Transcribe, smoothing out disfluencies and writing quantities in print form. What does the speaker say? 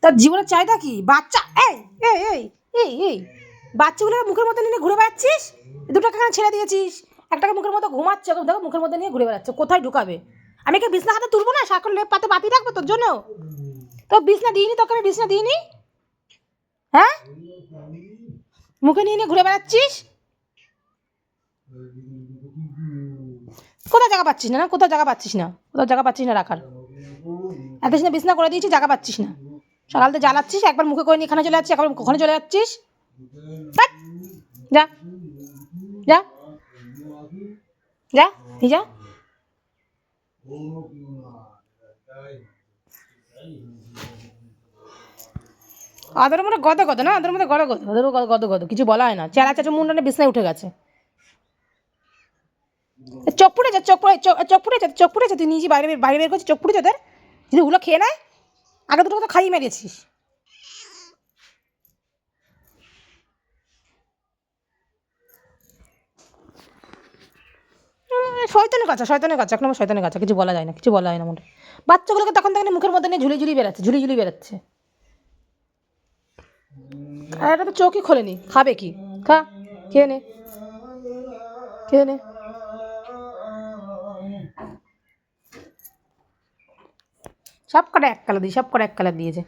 তার জীবনের চাহিদা কি? বাচ্চা এই এই এই এই এই বাচ্চাগুলোকে মুখের মধ্যে নিয়ে ঘুরে বেড়াচ্ছিস। দুটাকে এখানে ছেড়ে দিয়েছিস, একটাকে মুখের মধ্যে ঘুমাচ্ছে, দেখো মুখের মধ্যে নিয়ে ঘুরে বেড়াচ্ছে। কোথায় ঢুকাবে? আমি কি বিছনা হাতে তুলবো না? সারাক্ষণ লেপ পাতে বাতি রাখবো তোর জন্য? তো বিছনা দিইনি তোকে, আমি বিছনা দিইনি। হ্যাঁ, মুখে নিয়ে নিয়ে ঘুরে বেড়াচ্ছিস। কোথাও জায়গা পাচ্ছিস না? কোথাও জায়গা পাচ্ছিস না, কোথাও জায়গা পাচ্ছিস না রাখার। এত না বিছনা করে দিয়েছি, জায়গা পাচ্ছিস না। সকাল থেকে জ্বালাচ্ছিস, একবার মুখে করে নিয়ে এখানে চলে যাচ্ছিস, একবার ওখানে চলে যাচ্ছিস। যা যা যা, তুই যা। ওদের মধ্যে গদ গদ না, ওদের মধ্যে গদ গদ, ওদের গদ গদ, কিছু বলা হয় না। চেলা চাচু মুন্ডনে বিছনায় উঠে গেছে। চোখ পুড়েছে, চোখ পুড়ে, চোখ পুড়েছে, চোখ পুড়েছে। তুই নিজে বাইরে বাইরে বের করছিস, চোখ পুড়েছে ওদের। যদি ওগুলো খেয়ে নেয়, আগে দুটো তো খাইয়ে মেরেছিস। শয়তানের কাছে, শয়তানের কাছে, এখন আমার শয়তানের কাছে, কিছু বলা যায় না, কিছু বলা হয় না মোটে। বাচ্চাগুলোকে তখন থেকে মুখের মধ্যে নিয়ে ঝুলি ঝুলি বেড়াচ্ছে, ঝুলি ঝুলি বেড়াচ্ছে। আর এটা তো চোখই খোলেনি, খাবে কি? খা, খেয়ে নে, খেয়ে নে। সব কটা এক কালার দিই, সব কটা এক কালার দিয়েছে।